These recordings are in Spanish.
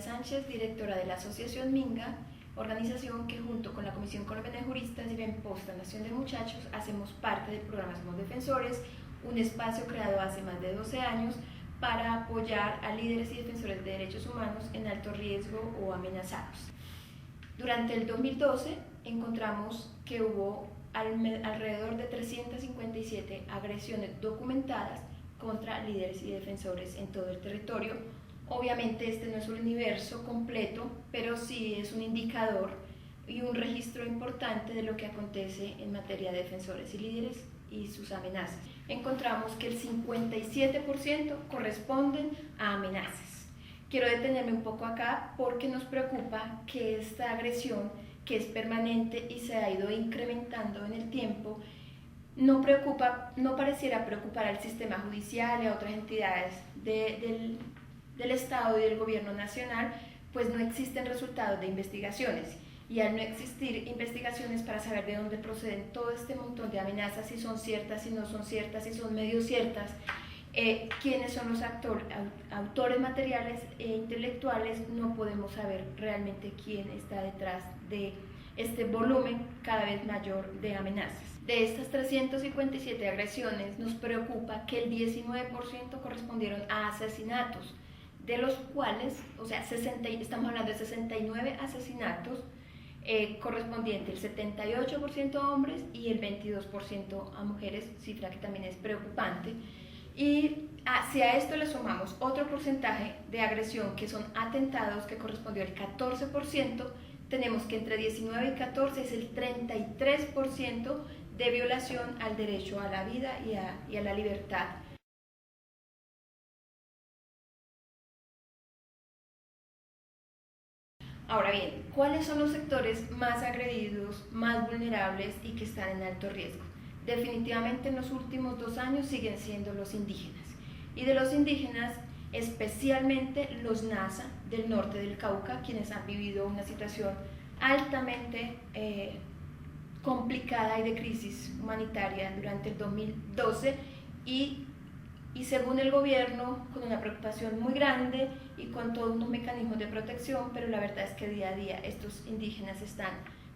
Catalina Sánchez, directora de la Asociación Minga, organización que junto con la Comisión Colombiana de Juristas y la Imposta Nación de Muchachos hacemos parte del programa Somos Defensores, un espacio creado hace más de 12 años para apoyar a líderes y defensores de derechos humanos en alto riesgo o amenazados. Durante el 2012 encontramos que hubo alrededor de 357 agresiones documentadas contra líderes y defensores en todo el territorio. Obviamente este no es un universo completo, pero sí es un indicador y un registro importante de lo que acontece en materia de defensores y líderes y sus amenazas. Encontramos que el 57% corresponden a amenazas. Quiero detenerme un poco acá porque nos preocupa que esta agresión, que es permanente y se ha ido incrementando en el tiempo, no pareciera preocupar al sistema judicial y a otras entidades del Estado y del gobierno nacional, pues no existen resultados de investigaciones. Y al no existir investigaciones para saber de dónde proceden todo este montón de amenazas, si son ciertas, si no son ciertas, si son medio ciertas, quiénes son los autores materiales e intelectuales, no podemos saber realmente quién está detrás de este volumen cada vez mayor de amenazas. De estas 357 agresiones nos preocupa que el 19% correspondieron a asesinatos, de los cuales, estamos hablando de 69 asesinatos, correspondiente el 78% a hombres y el 22% a mujeres, cifra que también es preocupante. Y si a esto le sumamos otro porcentaje de agresión que son atentados, que correspondió al 14%, tenemos que entre 19 y 14 es el 33% de violación al derecho a la vida y a la libertad. Ahora bien, ¿cuáles son los sectores más agredidos, más vulnerables y que están en alto riesgo? Definitivamente en los últimos 2 años siguen siendo los indígenas. Y de los indígenas, especialmente los Nasa del norte del Cauca, quienes han vivido una situación altamente complicada y de crisis humanitaria durante el 2012 y según el gobierno, con una preocupación muy grande y con todos unos mecanismos de protección, pero la verdad es que día a día estos indígenas están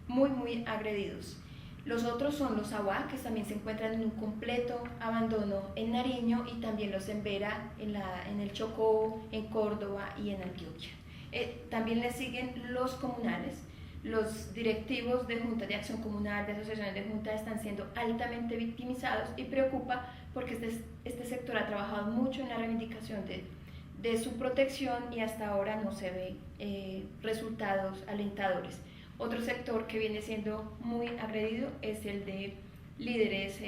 muy agredidos. Los otros son los Awá, que también se encuentran en un completo abandono en Nariño y también los Embera en el Chocó, en Córdoba y en Antioquia. También le siguen los comunales. Los directivos de juntas de acción comunal, de asociaciones de juntas, están siendo altamente victimizados y preocupa porque este sector ha trabajado mucho en la reivindicación de su protección y hasta ahora no se ve resultados alentadores. Otro sector que viene siendo muy agredido es el de líderes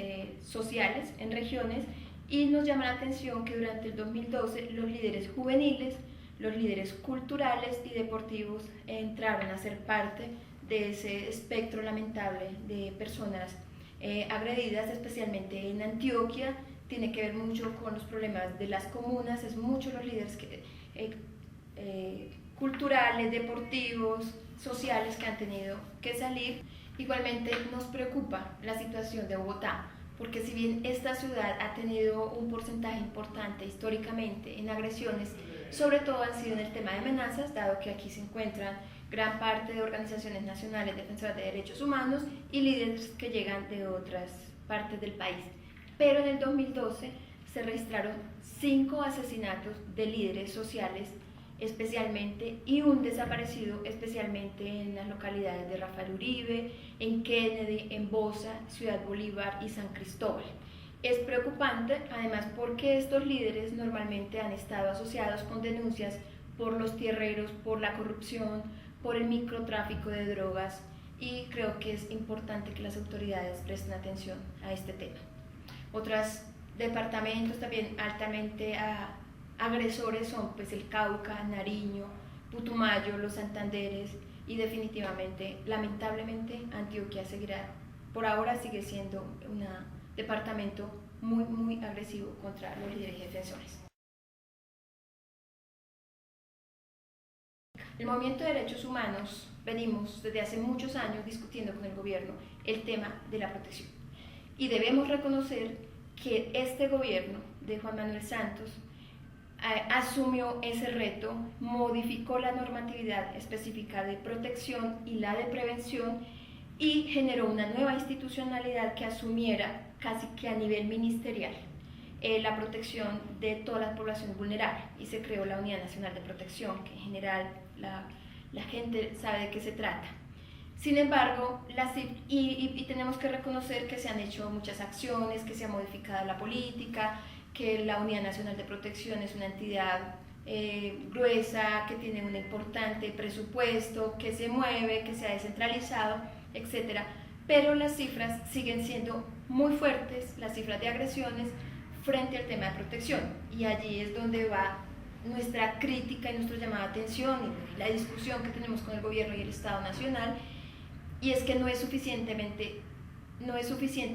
sociales en regiones y nos llama la atención que durante el 2012 los líderes juveniles, los líderes culturales y deportivos entraron a ser parte de ese espectro lamentable de personas agredidas, especialmente en Antioquia. Tiene que ver mucho con los problemas de las comunas, es mucho los líderes culturales, deportivos, sociales que han tenido que salir. Igualmente nos preocupa la situación de Bogotá, porque si bien esta ciudad ha tenido un porcentaje importante históricamente en agresiones, sobre todo han sido en el tema de amenazas, dado que aquí se encuentran gran parte de organizaciones nacionales defensoras de derechos humanos y líderes que llegan de otras partes del país. Pero en el 2012 se registraron 5 asesinatos de líderes sociales especialmente y un desaparecido especialmente en las localidades de Rafael Uribe, en Kennedy, en Bosa, Ciudad Bolívar y San Cristóbal. Es preocupante además porque estos líderes normalmente han estado asociados con denuncias por los tierreros, por la corrupción, por el microtráfico de drogas y creo que es importante que las autoridades presten atención a este tema. Otros departamentos también altamente agresores son pues el Cauca, Nariño, Putumayo, los Santanderes y definitivamente, lamentablemente, Antioquia por ahora sigue siendo un departamento muy agresivo contra los líderes y defensores. El movimiento de derechos humanos venimos desde hace muchos años discutiendo con el gobierno el tema de la protección y debemos reconocer que este gobierno de Juan Manuel Santos asumió ese reto, modificó la normatividad específica de protección y la de prevención y generó una nueva institucionalidad que asumiera casi que a nivel ministerial la protección de toda la población vulnerable, y se creó la Unidad Nacional de Protección, que en general la gente sabe de qué se trata. Sin embargo, tenemos que reconocer que se han hecho muchas acciones, que se ha modificado la política, que la Unidad Nacional de Protección es una entidad gruesa, que tiene un importante presupuesto, que se mueve, que se ha descentralizado, etc. Pero las cifras siguen siendo muy fuertes, las cifras de agresiones frente al tema de protección, y allí es donde va nuestra crítica y nuestro llamado de atención y la discusión que tenemos con el gobierno y el Estado Nacional, y es que no es suficiente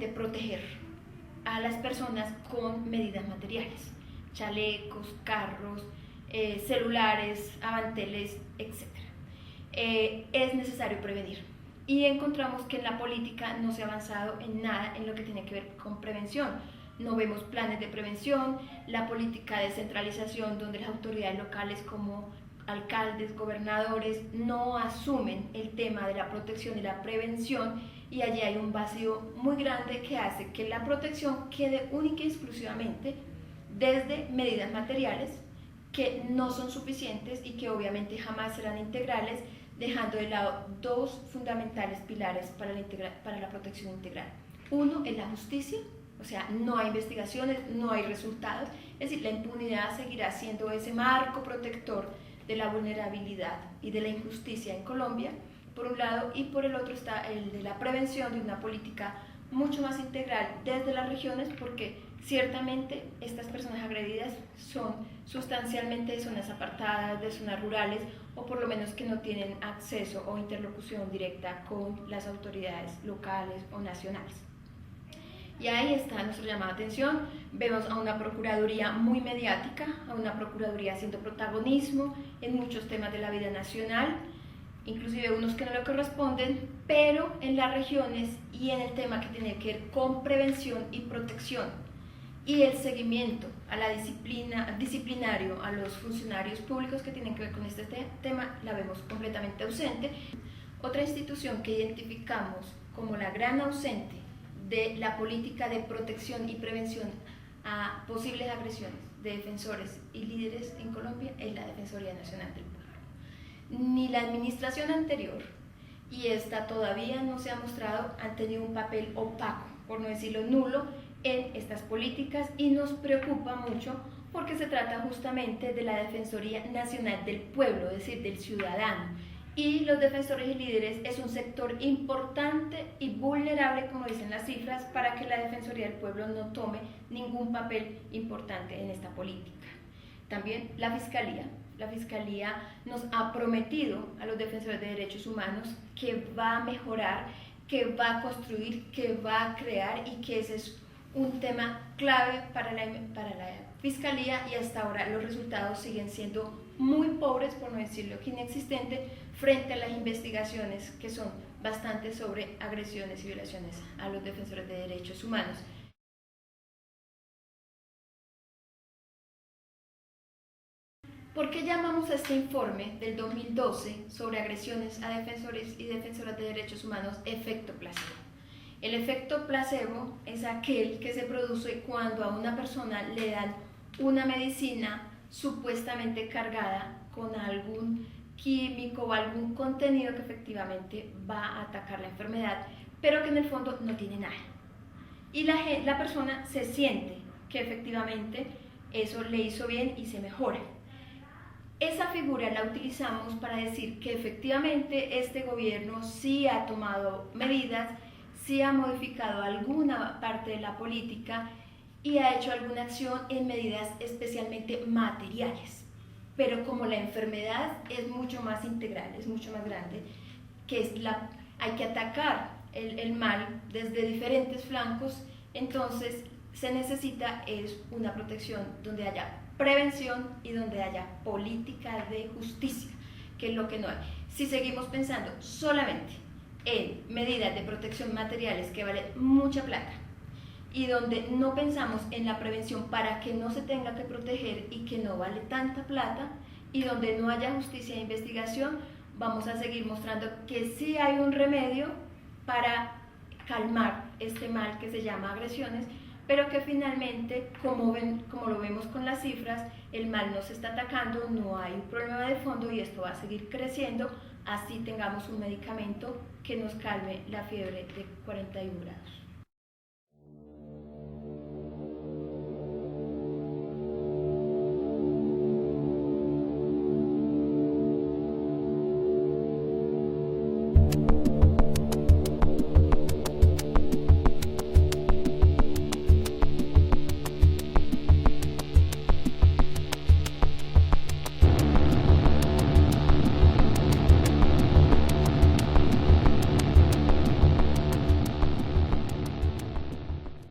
proteger a las personas con medidas materiales, chalecos, carros, celulares, avanteles, etc. Es necesario prevenir, y encontramos que en la política no se ha avanzado en nada en lo que tiene que ver con prevención. No vemos planes de prevención, la política de descentralización, donde las autoridades locales como alcaldes, gobernadores, no asumen el tema de la protección y la prevención, y allí hay un vacío muy grande que hace que la protección quede única y exclusivamente desde medidas materiales que no son suficientes y que obviamente jamás serán integrales, dejando de lado dos fundamentales pilares para la protección integral. Uno es la justicia, o sea, no hay investigaciones, no hay resultados, es decir, la impunidad seguirá siendo ese marco protector de la vulnerabilidad y de la injusticia en Colombia, por un lado, y por el otro está el de la prevención, de una política mucho más integral desde las regiones, porque ciertamente estas personas agredidas son sustancialmente de zonas apartadas, de zonas rurales, o por lo menos que no tienen acceso o interlocución directa con las autoridades locales o nacionales. Y ahí está nuestro llamado de atención. Vemos a una Procuraduría muy mediática, a una Procuraduría haciendo protagonismo en muchos temas de la vida nacional, inclusive unos que no le corresponden, pero en las regiones y en el tema que tiene que ver con prevención y protección y el seguimiento a la disciplinario a los funcionarios públicos que tienen que ver con este tema, la vemos completamente ausente. Otra institución que identificamos como la gran ausente de la política de protección y prevención a posibles agresiones de defensores y líderes en Colombia es la Defensoría Nacional del Pueblo. Ni la administración anterior, y esta todavía no se ha mostrado, han tenido un papel opaco, por no decirlo nulo, en estas políticas, y nos preocupa mucho porque se trata justamente de la Defensoría Nacional del Pueblo, es decir, del ciudadano. Y los defensores y líderes es un sector importante y vulnerable, como dicen las cifras, para que la Defensoría del Pueblo no tome ningún papel importante en esta política. También la Fiscalía nos ha prometido a los defensores de derechos humanos que va a mejorar, que va a construir, que va a crear, y que ese es un tema clave para la Fiscalía, y hasta ahora los resultados siguen siendo muy pobres, por no decirlo que inexistentes, frente a las investigaciones que son bastantes sobre agresiones y violaciones a los defensores de derechos humanos. ¿Por qué llamamos a este informe del 2012 sobre agresiones a defensores y defensoras de derechos humanos efecto placebo? El efecto placebo es aquel que se produce cuando a una persona le dan una medicina supuestamente cargada con algún químico o algún contenido que efectivamente va a atacar la enfermedad, pero que en el fondo no tiene nada. Y la persona se siente que efectivamente eso le hizo bien y se mejora. Esa figura la utilizamos para decir que efectivamente este gobierno sí ha tomado medidas, sí ha modificado alguna parte de la política y ha hecho alguna acción en medidas especialmente materiales. Pero como la enfermedad es mucho más integral, es mucho más grande, hay que atacar el mal desde diferentes flancos, entonces se necesita una protección donde haya prevención y donde haya política de justicia, que es lo que no hay. Si seguimos pensando solamente en medidas de protección materiales que valen mucha plata y donde no pensamos en la prevención para que no se tenga que proteger y que no vale tanta plata, y donde no haya justicia e investigación, vamos a seguir mostrando que sí hay un remedio para calmar este mal que se llama agresiones, pero que finalmente, como lo vemos con las cifras, el mal no se está atacando, no hay un problema de fondo y esto va a seguir creciendo, así tengamos un medicamento que nos calme la fiebre de 41 grados.